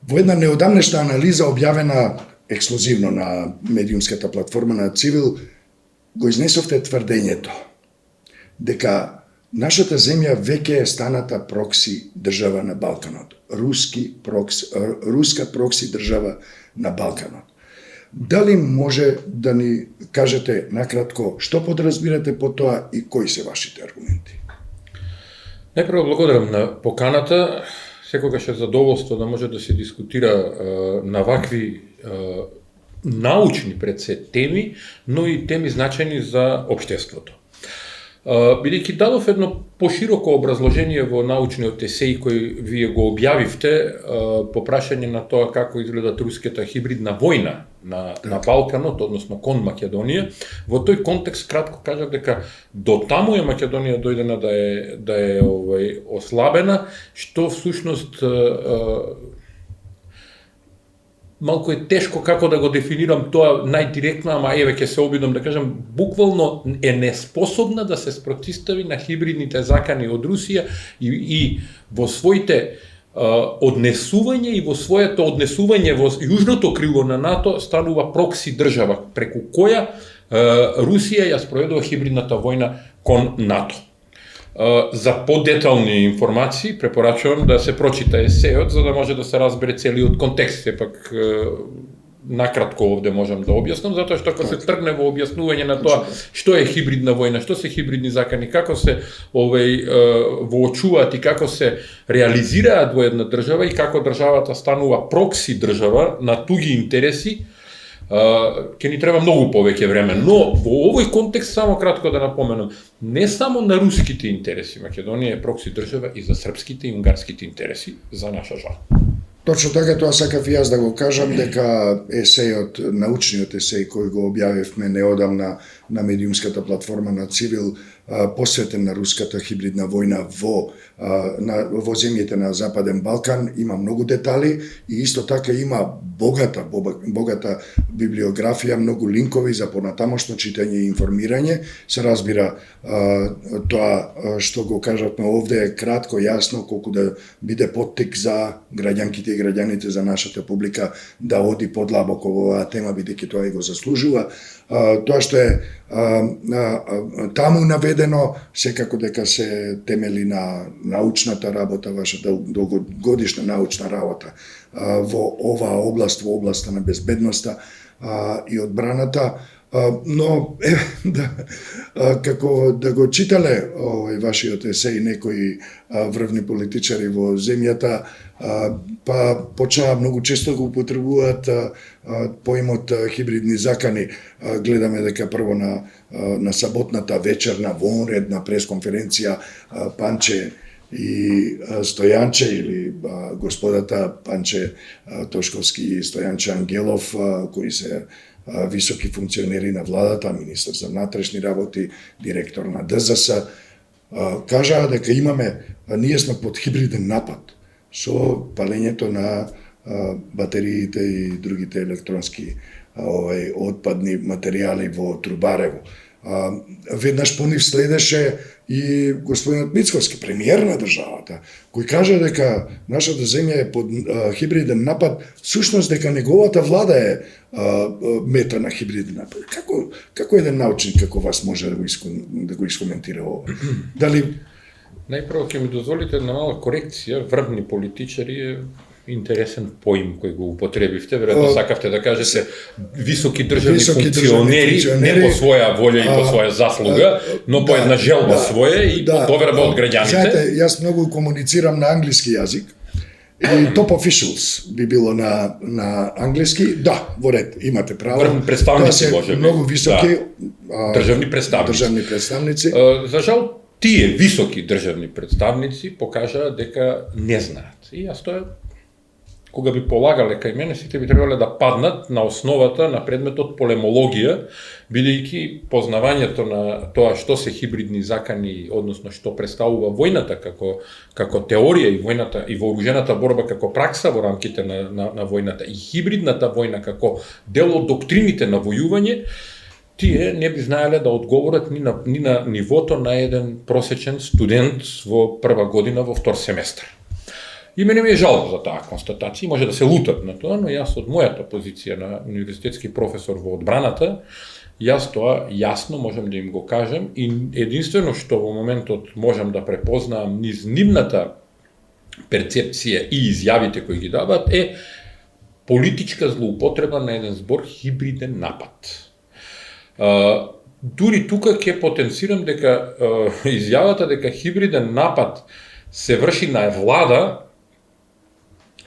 Во една неодамнешна анализа објавена ексклузивно на медиумската платформа на Цивил, го изнесовте тврдењето дека нашата земја веќе е станата прокси држава на Балканот. Руска прокси држава на Балканот. Дали може да ни кажете накратко што подразбирате по тоа и кои се вашите аргументи? Најпрво благодарам на поканата. Секогаш е задоволство да може да се дискутира на вакви научни пред се теми, но и теми значајни за општеството. Бидејќи дадов едно пошироко образложение во научниот есеј кој вие го објавивте по прашање на тоа како изгледат руската хибридна војна на Балканот, односно кон Македонија, во тој контекст кратко кажав дека до таму е Македонија дојдена да е ослабена, што всушност малку е тешко како да го дефинирам тоа најдиректно, ама еве ќе се обидам да кажам, буквално е неспособна да се спротистави на хибридните закани од Русија и во своите однесување и во своето однесување во јужното крило на НАТО станува прокси држава преку која Русија ја спроведува хибридната војна кон НАТО. За подетални информации препорачувам да се прочита есејот за да може да се разбере целиот контекст. Сепак накратко овде можам да објаснам, затоа што кога се тргне во објаснување на тоа што е хибридна војна, што се хибридни закани, како се воочуваат и како се реализираат во една држава и како државата станува прокси држава на туги интереси, ќе ни треба многу повеќе време, но во овој контекст само кратко да напоменам, не само на руските интереси, Македонија е прокси држава и за српските и унгарските интереси, за наша жал. Точно така, тоа сакав и јас да го кажам, дека есејот, научниот есеј кој го објавивме неодамна на медиумската платформа на Цивил, посветен на руската хибридна војна во земјите на Западен Балкан, има многу детали и исто така има богата библиографија, многу линкови за понатамошно читање и информирање. Се разбира, тоа што го кажавме овде е кратко, јасно, колку да биде поттик за граѓанките и граѓаните, за нашата публика да оди подлабоко во оваа тема, бидејќи тоа и го заслужува. Тоа што е таму наведено, секако дека се темели на научната работа, вашата долгогодишна научна работа во оваа област, во областа на безбедноста и одбраната, но како да го читале вашиот есеј некои врвни политичари во земјата, па почнаа многу често го употребуваат поимот хибридни закани. Гледаме дека прво на саботната вечерна вонредна пресконференција Панче и Стојанче или господата Панче Тошковски и Стојанче Ангелов, кои се високи функционери на владата, министер за внатрешни работи, директор на ДЗС, кажаа дека ние сме под хибриден напад со палењето на батериите и другите електронски отпадни материјали во Трубарево. Веднаш по нив следеше и господинот Мицковски, премиер на државата, кој кажа дека нашата земја е под хибриден напад, всушност дека неговата влада е мета на хибриден напад. Како еден научник како вас може да го искоментира ова? Дали најпрво ќе ми дозволите една мала корекција, врвни политичари е интересен поим кој го употребивте, веројатно сакавте да кажете високи државни функционери, не по своја волја и по своја заслуга, но по една желба своја и доверба од граѓаните. Знаете, јас многу комуницирам на англиски јазик. И top officials би било на англиски. Да, во ред, имате право. Врвни представници може би. Многу високи државни представници. За жал, тие високи државни представници покажаа дека не знаат. И јас тоа кога би полагале кај мене, сите би требале да паднат на основата на предметот полемологија, бидејќи познавањето на тоа што се хибридни закани, односно што представува војната како теорија и војната и вооружената борба како пракса во рамките на војната и хибридната војна како дел од доктрините на војување, тие не би знаеле да одговорат ни на нивото на еден просечен студент во прва година во втор семестар. И мене ми е жал за таа констатација, може да се лутат на тоа, но јас од мојата позиција на универзитетски професор во одбраната, јас тоа јасно можам да им го кажам и единствено што во моментот можам да препознаам низ нивната перцепција и изјавите кои ги дават е политичка злоупотреба на еден збор хибриден напад. Дури тука ќе потенцирам дека изјавата дека хибриден напад се врши на влада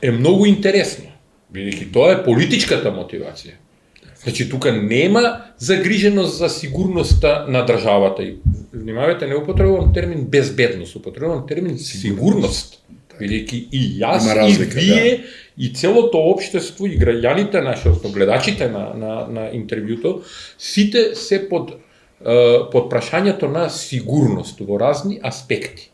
е многу интересно, бидејќи тоа е политичката мотивација. Значи, тука нема загриженост за сигурноста на државата. И внимавајте, не употребувам термин безбедност, употребувам термин сигурност. Бидејќи и јас, разлика, и вие, и целото општество, и граѓаните наши, гледачите на интервјуто, сите се под прашањето на сигурност во разни аспекти.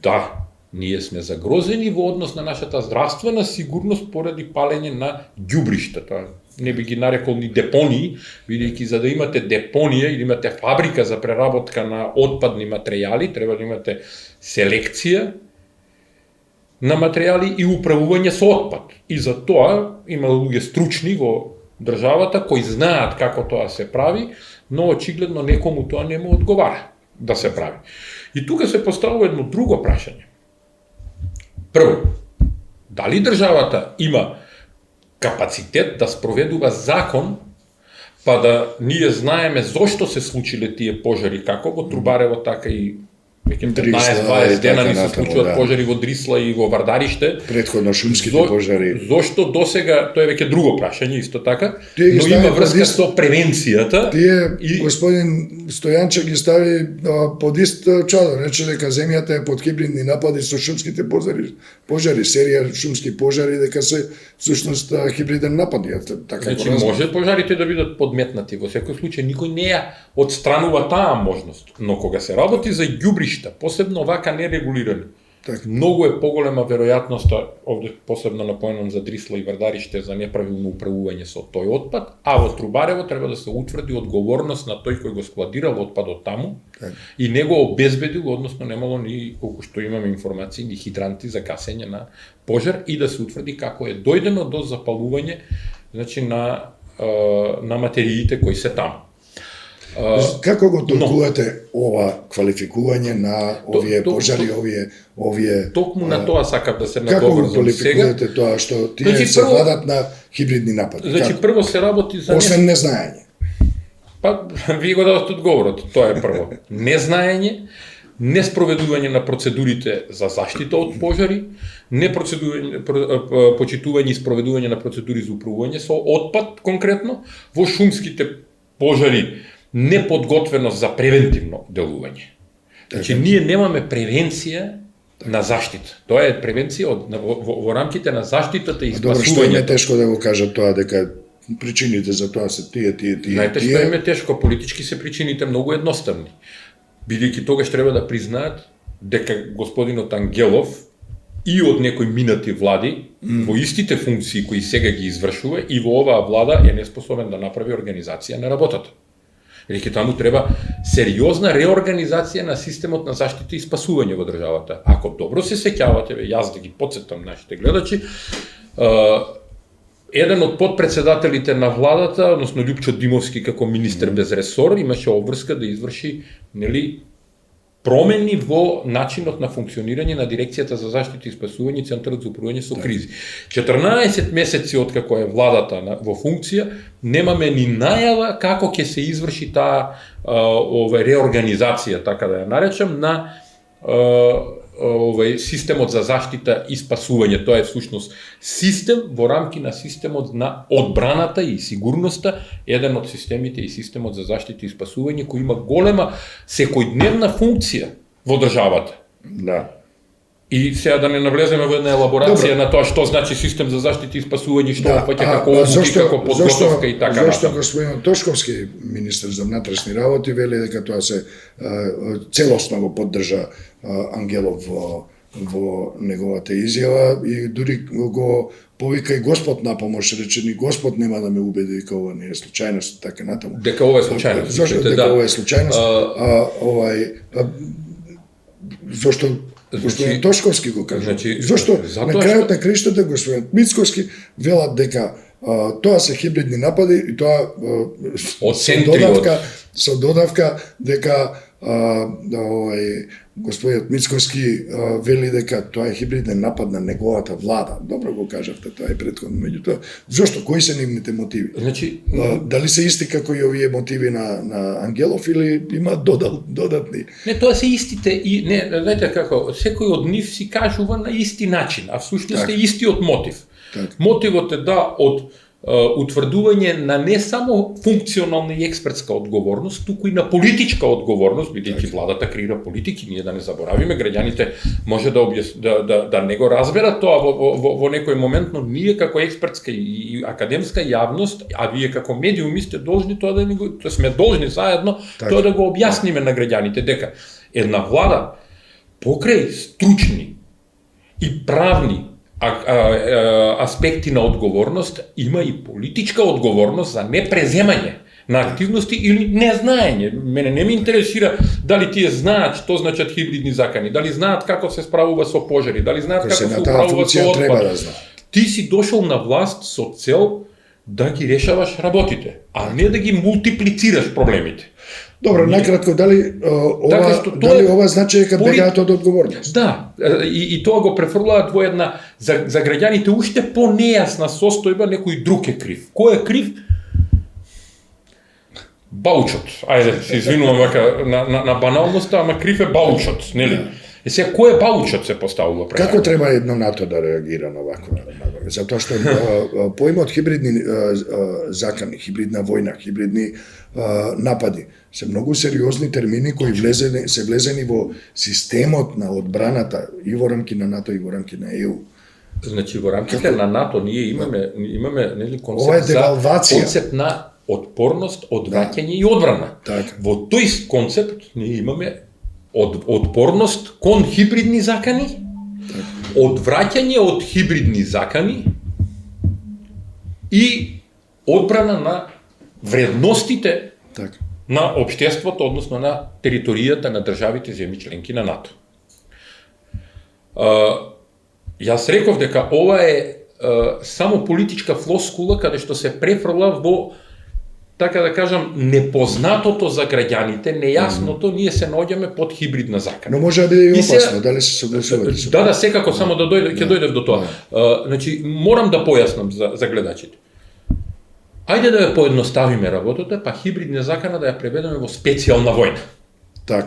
Да, ние сме загрозени во однос на нашата здравствена сигурност поради палење на ѓубриштата. Не би ги нарекол ни депонии, бидејќи за да имате депонија или имате фабрика за преработка на отпадни материјали, треба да имате селекција на материјали и управување со отпад. И за тоа има луѓе стручни во државата кои знаат како тоа се прави, но очигледно некому тоа не му одговара да се прави. И тука се поставува едно друго прашање. Прво, дали државата има капацитет да спроведува закон, па да ние знаеме зошто се случиле тие пожари, како во Трубарево, така и веќе 15-20 дена ни се случуваат пожари во Дрисла и во Вардариште. Предходно шумските пожари. Зошто досега, тоа е веќе друго прашање исто така, но има врска со превенцијата. Тие господин Стојанче ги стави под ист чадор, рече дека земјата е под хибридни напади со шумските пожари, серија шумски пожари, дека се всушност хибриден напад. Така значи може пожарите да бидат подметнати, во секој случај никој не ја отстранува таа можност, но кога се работи за ѓубришта, посебно вака нерегулирани, многу е поголема веројатноста, овде посебно напоменам за Дрисла и Вардариште, за неправилно управување со тој отпад, а во Трубарево треба да се утврди одговорност на тој кој го складирал отпадот таму и не го обезбедил, односно немало ни, колку што имаме информации, ни хидранти за гасење на пожар и да се утврди како е дојдено до запалување, значи на материите кои се таму. Како го толкувате ова квалификување на овие пожари, овие токму на тоа сакав да се надоврзам. Како го квалификувате сега? Тоа што тие се владат на хибридни напади? Значи прво се работи за освен незнаење. Па вие го дадовте одговорот, тоа е прво. Незнаење, неспроведување на процедурите за заштита од пожари, почитување и спроведување на процедури за управување со отпад конкретно, во шумските пожари неподготвеност за превентивно делување. Значи, ние немаме превенција на заштита. Тоа е превенција во рамките на заштитата и спасувањето. Добро, што им е тешко да го кажат тоа, дека причините за тоа се тие. Знаете што им е тешко? Политички се причините многу едноставни. Бидејќи тогаш треба да признаат дека господинот Ангелов и од некои минати влади во истите функции кои сега ги извршува и во оваа влада е неспособен да направи организација на работата. Бидејќи таму треба сериозна реорганизација на системот на заштита и спасување во државата. Ако добро се сеќавате, јас да ги потсетам нашите гледачи, еден од подпредседателите на владата, односно Љупчо Димовски како министер без ресор, имаше обврска да изврши, промени во начинот на функционирање на Дирекцијата за заштита и спасување и Центарот за управување со кризи. 14 месеци откако е владата во функција, немаме ни најава како ќе се изврши таа реорганизација, така да ја наречам, на системот за заштита и спасување. Тоа е всушност систем во рамки на системот на одбраната и сигурноста, еден од системите и системот за заштита и спасување кој има голема секојдневна функција во државата. Да. И сега да не навлеземе во една елаборација на тоа што значи систем за заштита и спасување, што опфаќа како обуки, како подготовка и така натаму. Зошто господин Тошковски, министер за внатрешни работи, вели дека тоа се целосно го поддржа Ангелов во неговата изјава и дури го повика и Господ на помош, рече ни Господ нема да ме убеди дека ова не е случајност, така натаму. Дека ова е случајност. Зошто дека ова е случајност? Зошто Господин Тошковски го кажа. Зошто затоа на крајот на криштата господин Мицковски велат дека тоа се хибридни напади и тоа со додавка дека господинот Мицковски вели дека тоа е хибриден напад на неговата влада. Добро го кажавте, тоа е претходно. Меѓутоа, зошто кои се нивните мотиви? Значи, дали се исти како и овие мотиви на Ангелов или има додатни? Не, тоа се истите и не, знаете како, секој од нив си кажува на исти начин, а всушност е истиот мотив. Мотивот е од утврдување на не само функционална и експертска одговорност, туку и на политичка одговорност, бидејќи владата креира политики, ние да не заборавиме, граѓаните може да не го разберат тоа во некој момент, но ние како експертска и академска јавност, а вие како медиуми сте должни тоа да сме должни заедно тоа да го објасниме на граѓаните дека една влада покрај стручни и правни аспекти на одговорност, има и политичка одговорност за непреземање на активности или незнаење. Мене не ме интересира дали тие знаат што значат хибридни закани, дали знаат како се справува со пожари, дали знаат како се управува со отпад. Ти си дошол на власт со цел да ги решаваш работите, а не да ги мултиплицираш проблемите. Добро, накратко, дали ова значи дека бегаат од одговорност? Да, и тоа го префрлаат во една за граѓаните уште понејасна состојба, некој друг е крив. Кој е крив? Баучот. Ајде, се извинувам вака на баналноста, ама крив е баучот, нели? Сега, кој е баучот се поставува пред? Како треба едно НАТО да реагира на ваква набава? Затоа што поимот хибридни закани, хибридна војна, хибридни напади се многу сериозни термини кои се влезени во системот на одбраната и во рамки на НАТО и во рамки на ЕУ. Значи во рамките на НАТО ние имаме нели концепт на отпорност, одвраќање и одбрана. Во тој концепт ние имаме отпорност кон хибридни закани, одвраќање од хибридни закани и одбрана на вредностите на општеството, односно на територијата на државите земји членки на НАТО. Јас реков дека ова е само политичка флоскула каде што се префрла во, така да кажам, непознатото за граѓаните, нејасното, ние се наоѓаме под хибридна закана. Но може да биде и опасно, дали се согласувате? Да, секако, само да ќе дојдев до тоа. Значи, морам да појаснам за гледачите. Ајде да ја поедноставиме работата, па хибридна закана да ја преведеме во специјална војна.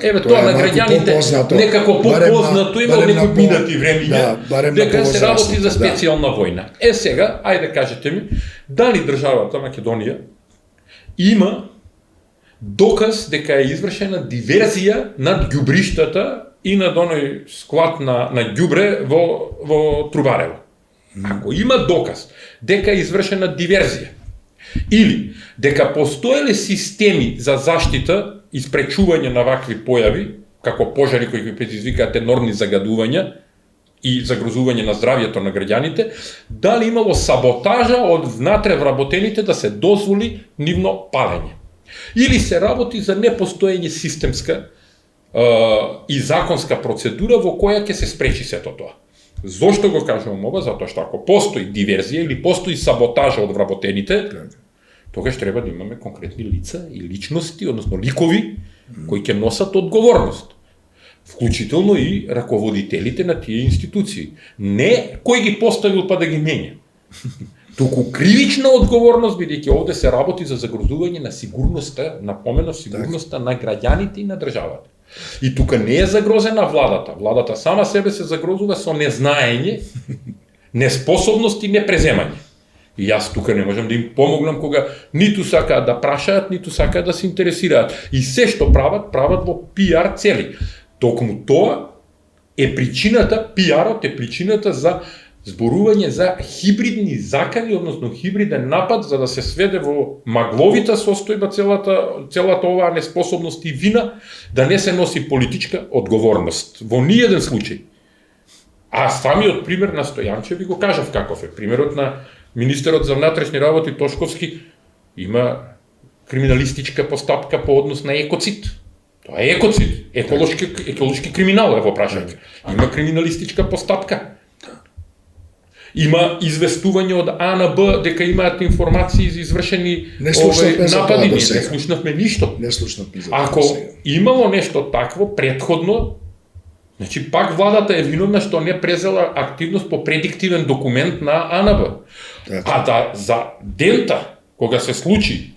Еве тоа на граѓаните некако попознато има од некои минати времиња, дека се работи за специјална војна. Сега, ајде кажете ми, дали државата Македонија има доказ дека е извршена диверзија над ѓубриштата и над оној склад на ѓубре во Трубарево? Ако има доказ дека е извршена диверзија или дека постоеле системи за заштита и спречување на вакви појави, како пожари кои ги предизвикаат енормни загадувања и загрозување на здравјето на граѓаните, дали имало саботажа од внатре вработените да се дозволи нивно палење. Или се работи за непостоење системска и законска процедура во која ќе се спречи сето тоа. Зошто го кажувам ова? Затоа што ако постои диверзија или постои саботажа од вработените, тогаш треба да имаме конкретни лица и личности, односно ликови, кои ќе носат одговорност. Вклучително и раководителите на тие институции. Не кој ги поставил па да ги менја. Туку кривична одговорност, бидејќи овде се работи за загрозување на сигурноста, напомена сигурноста на граѓаните и на државата. И тука не е загрозена владата. Владата сама себе се загрозува со незнаење, неспособност и непреземање. И јас тука не можам да им помогнам кога ниту сакаат да прашаат, ниту сакаат да се интересираат. И се што прават во пиар цели. Токму тоа е причината, пиарот е причината за зборување за хибридни закани, односно хибриден напад, за да се сведе во магловита состојба целата оваа неспособност и вина, да не се носи политичка одговорност. Во ниеден случај. А самиот пример на Стојанчев ви го кажав каков е. Примерот на министерот за внатрешни работи Тошковски има криминалистичка постапка по однос на екоцид. Тоа е екоцид, еколошки криминал е во прашање. Има криминалистичка постапка. Има известување од А на Б дека имаат информации за извршени напади. Не слушнавме ништо. Не слушнавме за Ако имало нешто такво предходно, значи пак владата е виновна што не презела активност по предиктивен документ на А на Б. За дента кога се случи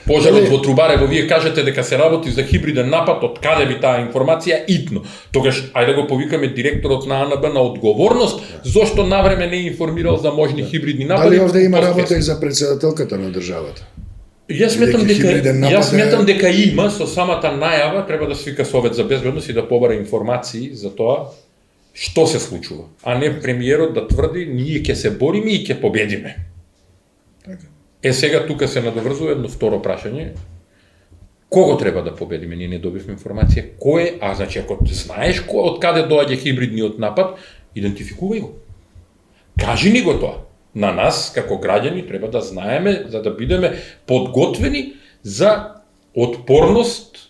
пожарот во Трубарево, вие кажете дека се работи за хибриден напад, од каде би таа информација итно. Тогаш ајде го повикаме директорот на АНБ на одговорност зошто навреме не информирал за можни хибридни напади. Дали овде има работа и за председателката на државата? Јас сметам дека има, со самата најава треба да свика Совет за безбедност и да побара информации за тоа што се случува, а не премиерот да тврди ние ќе се бориме и ќе победиме. Сега тука се надоврзува едно второ прашање. Кого треба да победиме? Ние не добивме информација. Кој е? Значи, ако знаеш од каде доаѓа хибридниот напад, идентификувај го. Кажи ни го тоа. На нас, како граѓани, треба да знаеме, за да бидеме подготвени за отпорност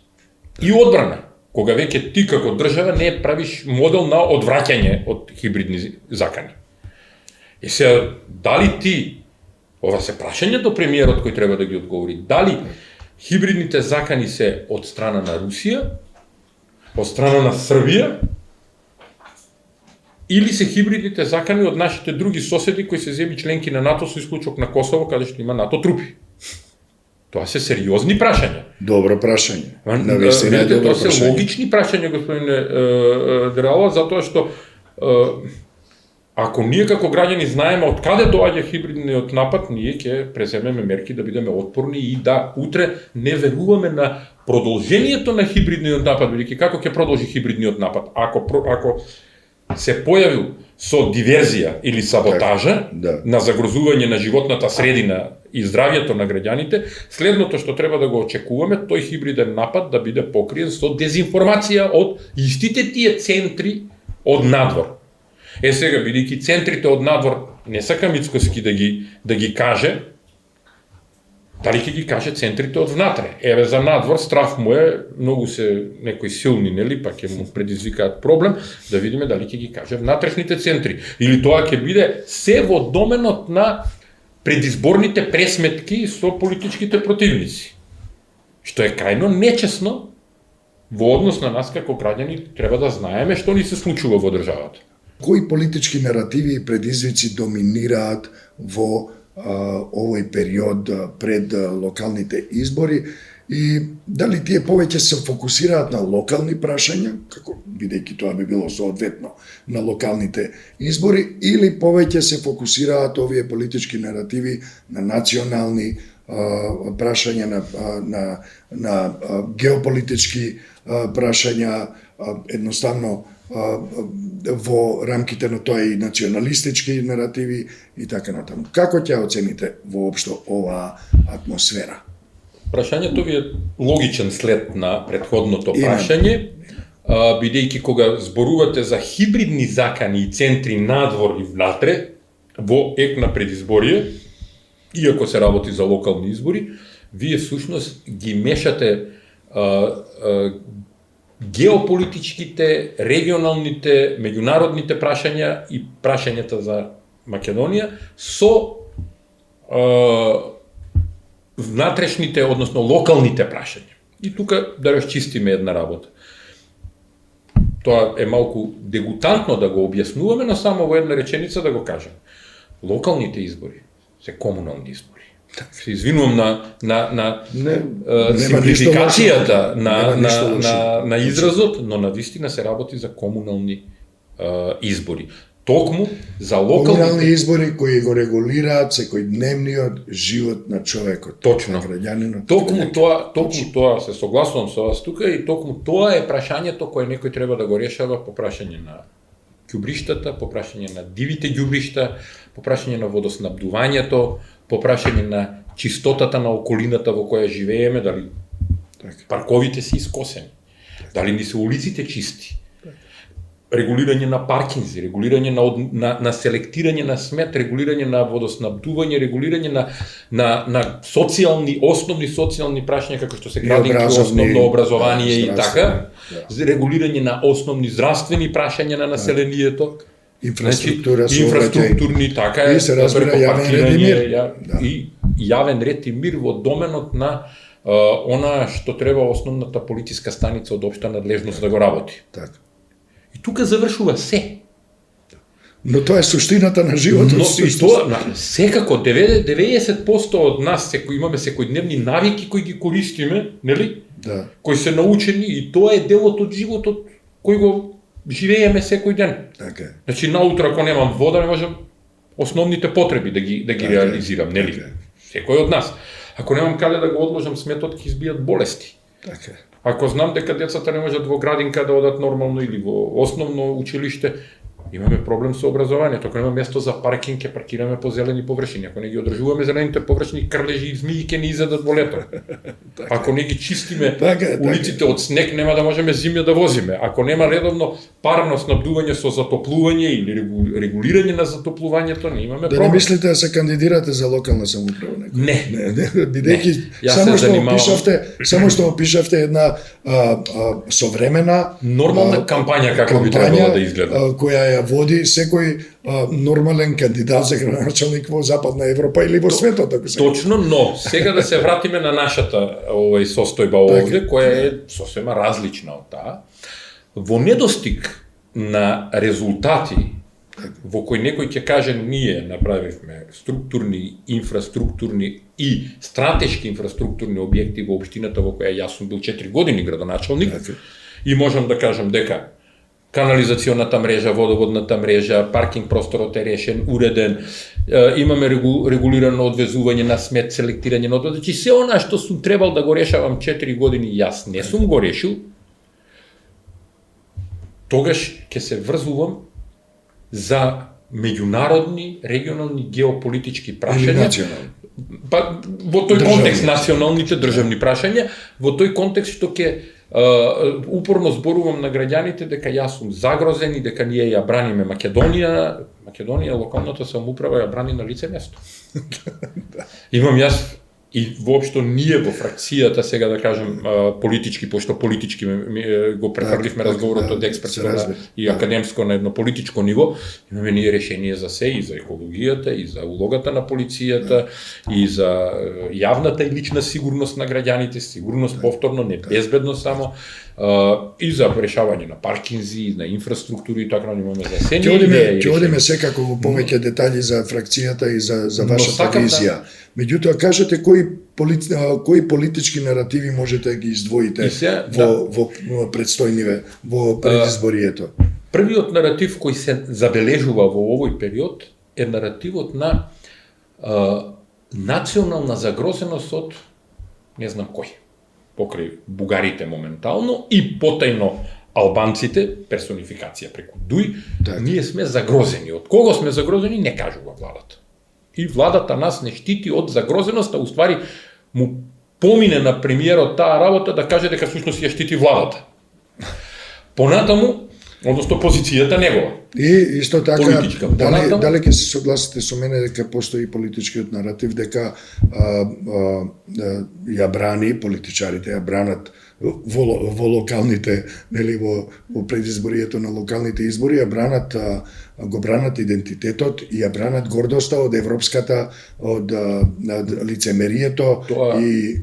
и одбрана. Кога веќе ти како држава не правиш модел на одвраќање од хибридни закани. И сега, дали ти, ова се прашање до премиерот кој треба да ги одговори, дали хибридните закани се од страна на Русија, од страна на Србија, или се хибридните закани од нашите други соседи кои се земи членки на НАТО со исклучок на Косово, каде што има НАТО трупи. Тоа се сериозни прашања. Добро прашање. Тоа се логични прашања, господине Драла, затоа што ако ние како граѓани знаеме од каде доаѓа хибридниот напад, ние ќе преземеме мерки да бидеме отпорни и да утре не веруваме на продолжението на хибридниот напад, бидејќи како ќе продолжи хибридниот напад? Ако се појавил со диверзија или саботажа на загрозување на животната средина и здравјето на граѓаните, следното што треба да го очекуваме, тој хибриден напад да биде покриен со дезинформација од истите тие центри од надвор. Сега, бидејќи центрите од надвор не сака Мицкоски да ги каже, дали ќе ги каже центрите од внатре. За надвор страф му е, многу се некои силни, нели, па ќе му предизвикаат проблем, да видиме дали ќе ги каже внатрешните центри. Или тоа ќе биде се во доменот на предизборните пресметки со политичките противници. Што е крајно нечесно во однос на нас како граѓани, треба да знаеме што ни се случува во државата. Кои политички наративи и предизвици доминираат во овој период пред локалните избори и дали тие повеќе се фокусираат на локални прашања, како бидејќи тоа би било соодветно на локалните избори, или повеќе се фокусираат овие политички наративи на национални прашања, на геополитички прашања, едноставно во рамките на тоа и националистички наративи и така натаму. Како ќе оцените воопшто оваа атмосфера? Прашањето ви е логичен след на претходното прашање, бидејќи кога зборувате за хибридни закани и центри надвор и внатре, во ек на предизборие, иако се работи за локални избори, вие всушност ги мешате геополитичките, регионалните, меѓународните прашања и прашањата за Македонија со внатрешните, односно локалните прашања. И тука да расчистиме една работа. Тоа е малку дегутантно да го објаснуваме, но само во една реченица да го кажем. Локалните избори се комунални избори. Се извинувам на симплификацијата на изразот, но навистина се работи за комунални избори. Токму за комунални избори кои го регулираат секојдневниот живот на човекот. Точно. На граѓанинот. Токму тоа се согласувам со вас тука и токму тоа е прашањето кое некој треба да го решава по прашање на ѓубриштата, по прашање на дивите ѓубришта, по прашање на водоснабдувањето, по прашање на чистотата на околината во која живееме, дали парковите се искосени, дали ни се улиците чисти. регулирање на паркинзи, регулирање на селектирање на смет, регулирање на водоснабдување, регулирање на основни социјални прашања како што се градинки, основно образование и така, регулирање на основни здравствени прашања на населението, инфраструктурни, така и се разбира јавен ред и мир. И јавен ред и мир во доменот на она што треба основната полициска станица од општа надлежност да го работи. Така. И тука завршува се. Но тоа е суштината на животот. Но и тоа, секако, 90% од нас имаме секојдневни навики кои ги користиме, нели? Да. Кои се научени и тоа е делот од животот кој го живееме секој ден. Така. Значи, наутро ако немам вода, не можам основните потреби да ги реализирам, нели? Секој од нас. Ако немам каде да го одложам сметот, ќе избијат болести. Така. Ако знам дека децата не можат во градинка да одат нормално или во основно училиште, имаме проблем со образованието. Ако нема место за паркинг, ќе паркираме по зелени површини. Ако не ги одржуваме зелените површини, крлежи и змии ќе ни изедат во лето. Ако не ги чистиме улиците од снег, нема да можеме зиме да возиме. Ако нема редовно парно снабдување со затоплување или регулирање на затоплувањето, не имаме проблем. Да не мислите да се кандидирате за локална самоуправа? Не. Бидејќи само што опишавте една современа нормална кампања како би требало да изгледа, која ја води секој нормален кандидат за градоначалник во Западна Европа или во светот, ако се. Точно, но сега да се вратиме на нашата состојба овде, која е сосема различна од таа. Во недостиг на резултати во кој некој ќе каже ние направивме структурни, инфраструктурни и стратешки инфраструктурни објекти во општината во која јас сум бил 4 години градоначалник, и можам да кажам дека канализационата мрежа, водоводната мрежа, паркинг просторот е решен, уреден, имаме регулирано одвезување на смет, селектирање на одвез. Значи се она што сум требал да го решавам 4 години, јас не сум го решил, тогаш ќе се врзувам за меѓународни, регионални, геополитички прашања. Па во тој контекст националните државни прашања, во тој контекст што ќе упорно зборувам на граѓаните дека јас сум загрозен и дека ние ја браниме Македонија, локалната самоуправа ја брани на лице место. Имам јас и воопшто ние во фракцијата, сега да кажем политички, пошто политички го префрливме разговорот од експертско и академско на едно политичко ниво, имаме ние решение за се, и за екологијата, и за улогата на полицијата, и за јавната и лична сигурност на граѓаните, сигурност повторно, не безбедност само, и за решавање на паркинзи, на инфраструктури и така имаме за се. Ќе одиме секако во повеќе детали за фракцијата и за вашата визија. Меѓутоа, кажете кои политички наративи можете да ги издвоите во предстојниве, во предизборието? Првиот наратив кој се забележува во овој период е наративот на национална загрозеност од не знам кој, покрај бугарите моментално и потајно албанците, персонификација преку Дуј, ние сме загрозени. Од кого сме загрозени, не кажува владата. И владата нас не штити од загрозеност, а уствари му помине на премиерот таа работа да каже дека всушност ја штити владата. Понатаму, односно позицијата негова. И исто така, дали ќе се согласите со мене дека постои политичкиот наратив дека ја брани, политичарите ја бранат во локалните, нели во предизборието на локалните избори, го бранат идентитетот и ја бранат гордоста од европската, од лицемерието и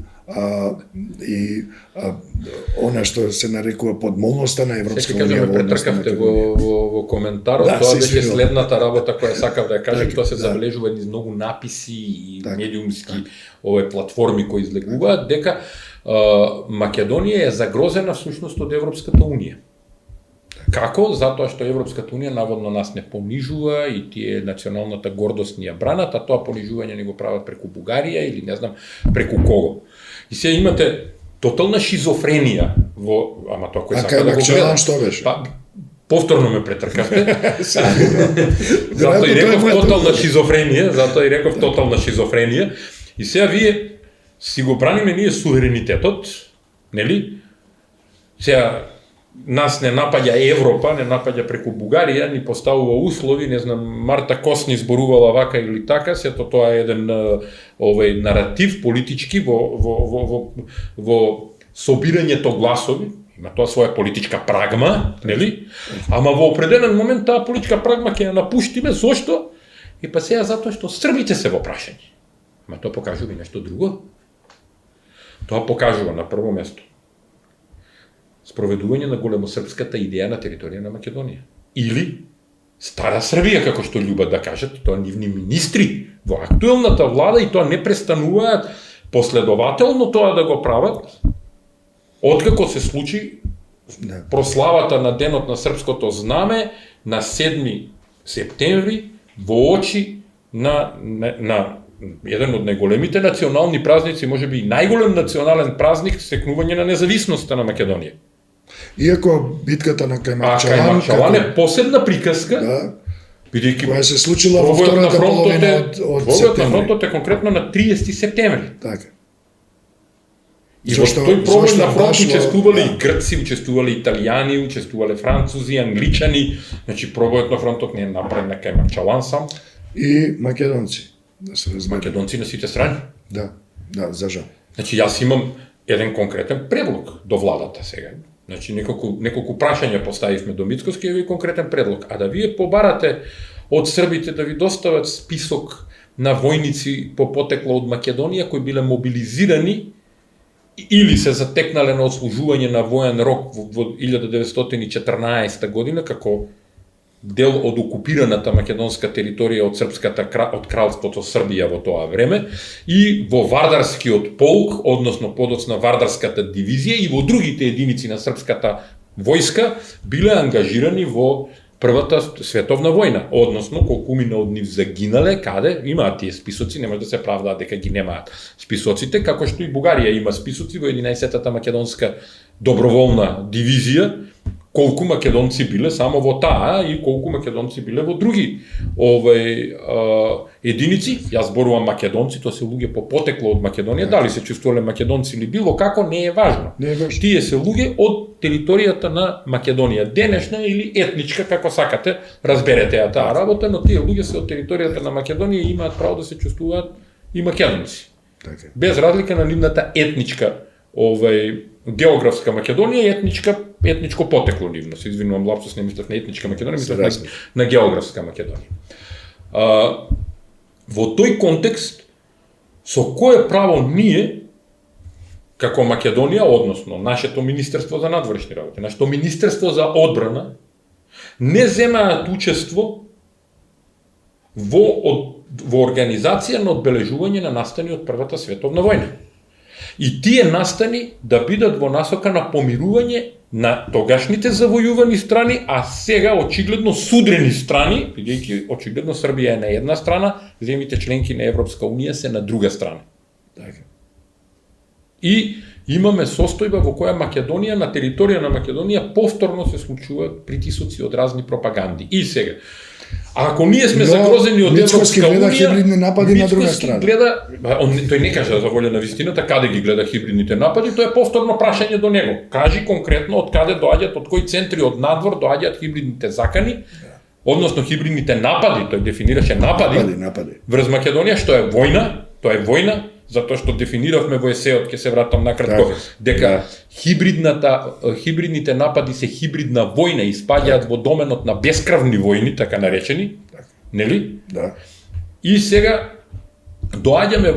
она што се нарекува подмолноста на Европска унија. Ме претркавте во коментарот, тоа беше следната работа која сакав да ја кажам, тоа се забележува низ многу написи и медиумски платформи кои излегуваат, дека Македонија е загрозена всушност од Европската унија. Како? Затоа што Европската унија наводно нас не понижува и тие националната гордост ни ја бранат, а тоа понижување не го прават преку Бугарија или не знам преку кого. И сега имате тотална шизофренија во тоа кој сака да го гледа. Што беше? Повторно ме претркавте. Затоа и реков тотална шизофренија. И сега вие си го браниме ние суверенитетот, нели? Сега нас не напаѓа Европа, не напаѓа преку Бугарија, ни поставува услови, не знам, Марта Косни зборувала вака или така, сето тоа е еден наратив политички во собирањето гласови, има тоа своја политичка прагма, нели? Ама во определен момент таа политичка прагма ќе ја напуштиме, зошто? И па сега затоа што србите се во прашање. Ама тоа покажува и нешто друго. Тоа покажува на прво место спроведување на големосрпската идеја на територија на Македонија. Или Стара Србија, како што љубат да кажат, тоа нивни министри во актуелната влада и тоа не престануваат последователно тоа да го прават, откако се случи прославата на денот на српското знаме на 7 септември во очи на еден од најголемите национални празници, можеби и најголем национален празник, стекнување на независноста на Македонија. Иако битката на Кајмакчалан... Кајмакчалан е посебна приказка, бидејќи која се случила во втората половина од септември. Пробојот на фронтот е конкретно на 30 септември. Така. И во тој пробој на фронт учествувале и грци, учествувале италијани, учествувале французи, англичани, значи пробојот на фронтот не е направен на Кајмакчалан сам. И македонци, да се разбере. Македонци на сите страни. Да, за жал. Значи јас имам еден конкретен предлог до владата сега. Значи неколку прашања поставивме до Мицкоски, и конкретен предлог. А да вие побарате од србите да ви достават список на војници по потекло од Македонија кои биле мобилизирани или се затекнале на отслужување на воен рок во 1914 година како дел од окупираната македонска територија од од кралството Србија во тоа време и во Вардарскиот полк, односно подоцна Вардарската дивизија и во другите единици на српската војска биле ангажирани во Првата световна војна, односно колкумина од нив загинале, каде имаат тие списоци, не може да се правдаат дека ги немаат списоците, како што и Бугарија има списоци во 11-та македонска доброволна дивизија, колку македонци биле само во таа и колку македонци биле во други единици. Јас зборувам македонци, тоа се луѓе по потекло од Македонија, дали се чувствувале македонци или било како, не е важно. Тие се луѓе од територијата на Македонија, денешна или етничка, како сакате, разберете ја таа работа, но тие луѓе се од територијата на Македонија и имаат право да се чувствуваат и македонци. Без разлика на нивната етничка географска Македонија и етничко потекло нивно. Се извинувам, лапсус, не мислев на етничка Македонија, мислев на географска Македонија. Во тој контекст, со кое право ние, како Македонија, односно нашето Министерство за надворешни работи, нашето Министерство за одбрана, не земаат учество во организација на одбележување на настани од Првата световна војна. И тие настани да бидат во насока на помирување на тогашните завојувани страни, а сега очигледно судрени страни, бидејќи очигледно Србија е на една страна, земјите членки на Европска унија се на друга страна. И имаме состојба во која Македонија, на територија на Македонија, повторно се случуваат притисоци од разни пропаганди. И сега, ако ние сме загрозени од Европска унија, гледа хибридни напади на друга страна. Тој не кажа за волја на вистината каде ги гледа хибридните напади, тоа е повторно прашање до него. Кажи конкретно од каде доаѓаат, од кои центри од надвор доаѓаат хибридните закани, односно хибридните напади, тој дефинираше напади. Врз Македонија, што е војна, тоа е војна, затоа што дефиниравме во есеот, ќе се вратам накратко, дека хибридните напади се хибридна војна и спаѓаат во доменот на бескрвни војни, така наречени, нели? И сега доаѓаме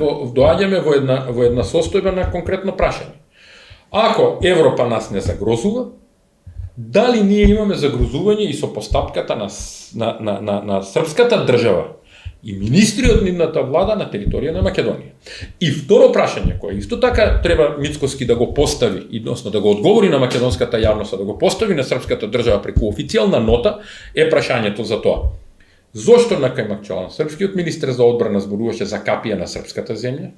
во една состојба на конкретно прашање. Ако Европа нас не загрозува, дали ние имаме загрозување и со постапката на српската држава и министри од нивната влада на територија на Македонија. И второ прашање, кое исто така треба Мицкоски да го постави, односно да го одговори на македонската јавност, да го постави на српската држава преку официјална нота, е прашањето за тоа. Зошто на Кајмакчалан српскиот министер за одбрана зборуваше за капија на српската земја?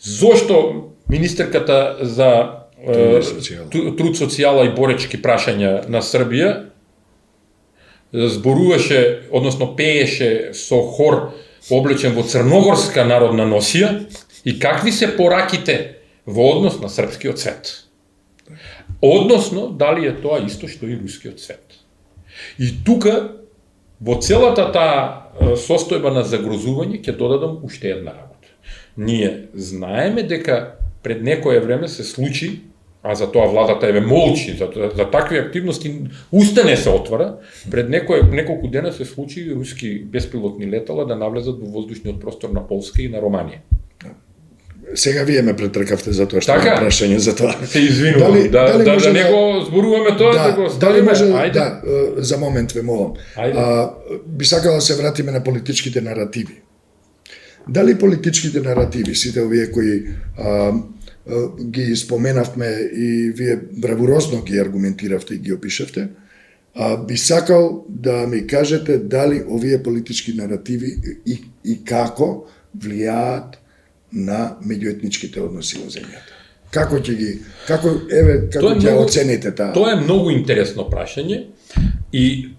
Зошто министерката за труд, социјала и боречки прашања на Србија зборуваше, односно пееше со хор облечен во црногорска народна носија и какви се пораките во однос на српскиот свет. Односно, дали е тоа исто што и рускиот свет. И тука, во целата таа состојба на загрозување, ќе додадам уште една работа. Ние знаеме дека пред некое време се случи, а за тоа владата еве молчи, за такви активности уста не се отвара, пред неколку дена се случи руски беспилотни летала да навлезат во воздушниот простор на Полска и на Романија. Сега вие ме претркавте за тоа што така, имам прашање за тоа. Се извинувам, да не го зборуваме тоа, да го ставиме. Да, за момент ве молам. Би сакала да се вратиме на политичките наративи. Дали политичките наративи, сите овие кои ги споменавме и вие бравурозно ги аргументиравте и ги опишавте, би сакал да ми кажете дали овие политички наративи и како влијаат на меѓуетничките односи во земјата. Како ќе ќе оцените таа? Тоа е многу интересно прашање и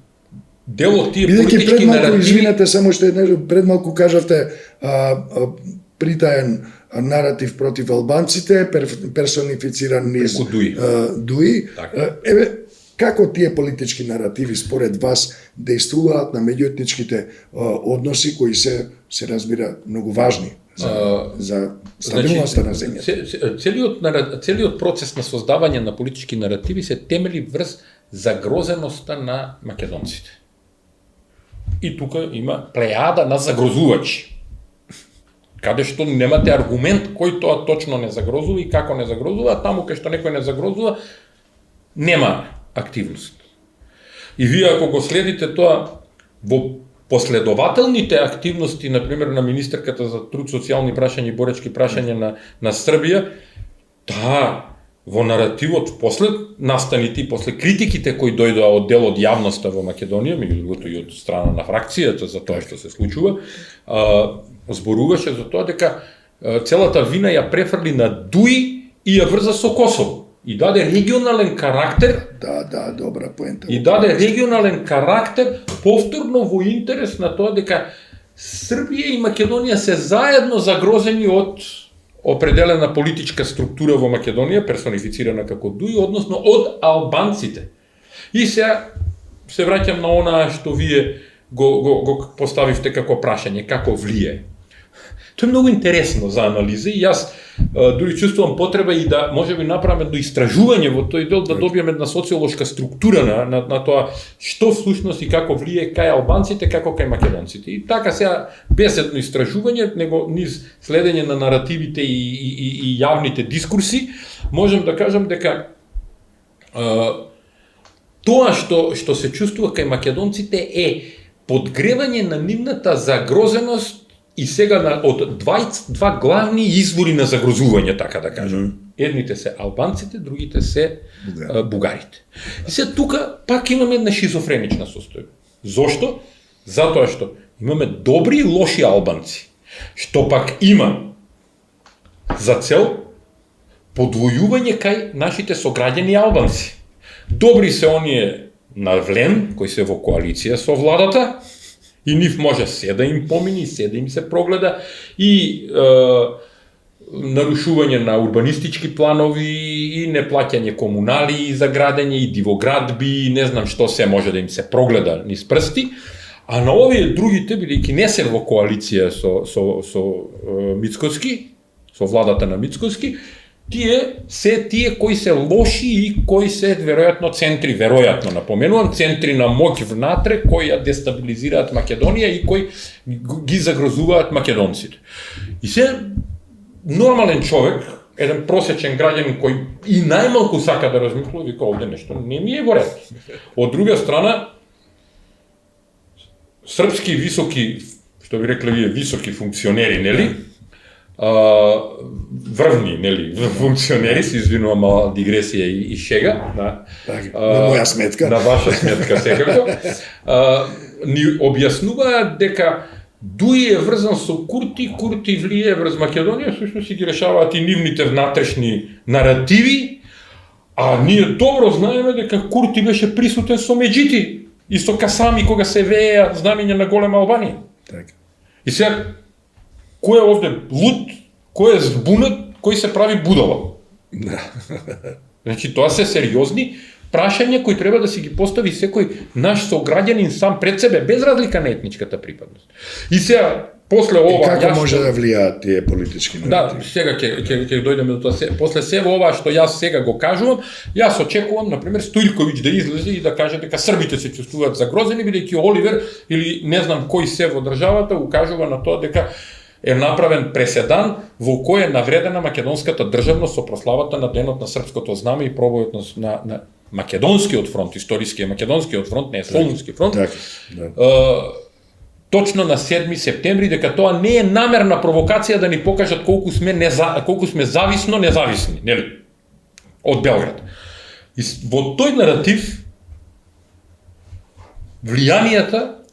дел од тие политички политички наративи... Извинете, само што пред малку кажавте притаен наратив против албанците, персонифициран низ Дуи. Еве, како тие политички наративи според вас действуваат на меѓуетничките односи кои се разбира многу важни за стабилноста на земјата? Целиот процес на создавање на политички наративи се темели врз загрозеноста на македонците. И тука има плејада на загрозувачи. Каде што немате аргумент кој тоа точно не загрозува и како не загрозува, а таму кај што некој не загрозува, нема активност. И вие ако го следите тоа во последователните активности, например на министерката за труд, социјални прашања и боречки прашања на Србија, во наративот после настаните и после критиките кои дојдоа од дел од јавноста во Македонија, меѓу другото и од страна на фракцијата за тоа што се случува, зборуваше за тоа дека целата вина ја префрли на Дуи и ја врза со Косово. И даде регионален карактер. Да, добра поента. И даде регионален карактер повторно во интерес на тоа дека Србија и Македонија се заедно загрозени од определена политичка структура во Македонија, персонифицирана како Дуи, односно од албанците. И сега се враќам на она што вие го поставивте како прашање, како влие. Тоа е многу интересно за анализа и јас дури чувствувам потреба и да можеби направиме до истражување во тој дел, да добиеме една социолошка структура на тоа што всушност и како влие кај албанците, како кај македонците. И така сега без едно истражување, него низ следење на наративите и јавните дискурси, можам да кажам дека тоа што се чувствува кај македонците е подгревање на нивната загрозеност и сега од два главни извори на загрозување, така да кажам. Едните се албанците, другите се бугарите. И сега тука пак имаме една шизофренична состојба. Зошто? Затоа што имаме добри и лоши албанци, што пак има за цел подвојување кај нашите сограѓани албанци. Добри се оние на влен, кои се во коалиција со владата, и нив може се да им помини, се да им се прогледа, и нарушување на урбанистички планови, и неплаќање комунали за градење, и дивоградби, и не знам што се може да им се прогледа низ прсти, а на овие другите, бидејќи не се во коалиција со Мицкоски, со владата на Мицкоски, тие кои се лоши и кои се веројатно центри, напоменувам, центри на моќ внатре, кои ја дестабилизираат Македонија и кои ги загрозуваат македонците. И се нормален човек, еден просечен граѓанин кој и најмалку сака да размислува, вика овде нешто не ми е во ред. Од друга страна, српски високи, што би рекле вие, високи функционери, нели? Врвни, нели, функционери, се извинувам, мала дигресија и шега, на моја сметка. На ваша сметка секако. Ни објаснуваат дека Дуи е врзан со Курти, Курти влие врз Македонија, всушност ги решаваат и нивните внатрешни наративи, а ние добро знаеме дека Курти беше присутен со Меджити и со Касами кога се вееа знамења на голема Албанија. И сега кој е овде луд, кој е збунат, кој се прави будала. Значи, тоа се сериозни прашања кои треба да си ги постави секој наш сограѓанин сам пред себе, без разлика на етничката припадност. И сега, после ова... И како може да влијаат тие политички наративи? Да, сега ќе дојдеме до тоа. После сево ова што јас сега го кажувам, јас очекувам, например, Стојковиќ да излезе и да каже дека србите се чувствуваат загрозени, бидејќи Оливер или не знам кој се во државата укажува на тоа дека е направен преседан во кој е навредена македонската државност со прославата на денот на српското знаме и пробојот на македонскиот фронт, историскиот македонскиот фронт, не е Солунски фронт. Така, да. Точно на 7 септември, дека тоа не е намерна провокација да ни покажат колку сме зависно независни, нели? Од Белград. И во тој наратив влијанијата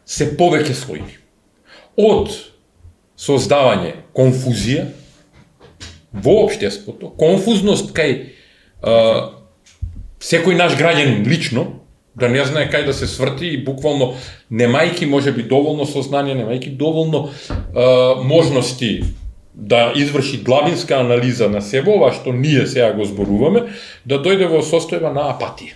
се повеќе слојни. Од создавање конфузија во општеството, конфузност кај секој наш граѓанин лично, да не знае кај да се сврти и буквално немајки можеби доволно сознание, немајки доволно можности да изврши длабинска анализа на себе, ова што ние сега го зборуваме, да дојде во состојба на апатија.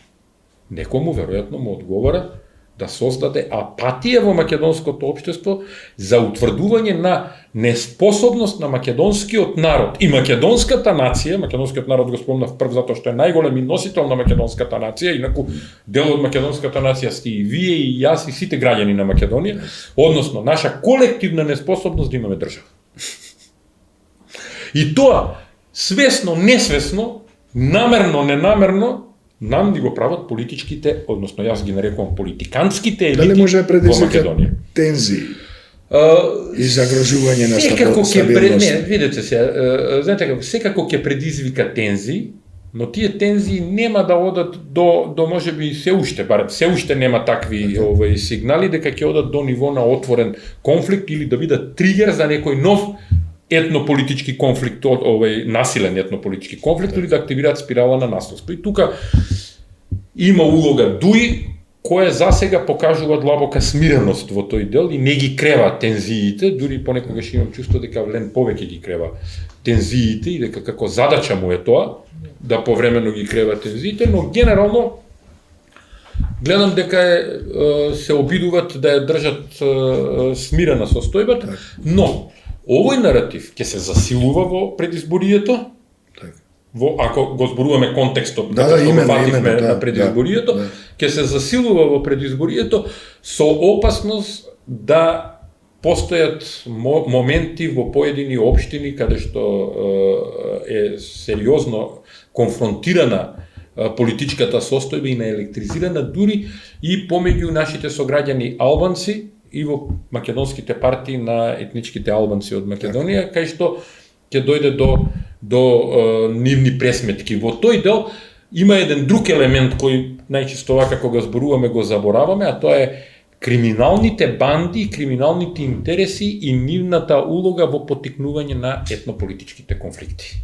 Некому веројатно му одговора да создаде апатија во македонското општество за утврдување на неспособност на македонскиот народ и македонската нација. Македонскиот народ го спомнав прв затоа што е најголеми носител на македонската нација, инаку дел од македонската нација сте и вие и јас и сите граѓани на Македонија, односно наша колективна неспособност да имаме држава. И тоа свесно, несвесно, намерно, ненамерно нам ни го прават политичките, односно јас ги нарекувам политиканските елити Дали може да во предизвика Македонија. тензии и загрожување на стабилност? Не, видете се, знаете како, секако ќе предизвика тензии, но тие тензии нема да одат до можеби се уште нема такви сигнали дека ќе одат до ниво на отворен конфликт или да бидат тригер за некој нов етнополитички конфликт, насилен етнополитички конфликт или да активираат спирала на насилство. И тука има улога ДУИ, која засега покажува длабока смиреност во тој дел и не ги крева тензиите, дури понекогаш имам чувство дека Влен повеќе ги крева тензиите и дека како задача му е тоа, да повремено ги крева тензиите, но генерално гледам дека се обидуваат да ја држат смирена состојбата, но овој наратив ќе се засилува во предизборието, ако го зборуваме контекстот на предизборието, ќе се засилува во предизборието со опасност да постојат моменти во поедини општини каде што е сериозно конфронтирана политичката состојба и наелектризирана дури и помеѓу нашите сограѓани албанци и во македонските партии на етничките албанци од Македонија, кај што ќе дојде до нивни пресметки. Во тој дел има еден друг елемент кој најчесто вака кога зборуваме го забораваме, а тоа е криминалните банди, криминалните интереси и нивната улога во поттикнување на етнополитичките конфликти.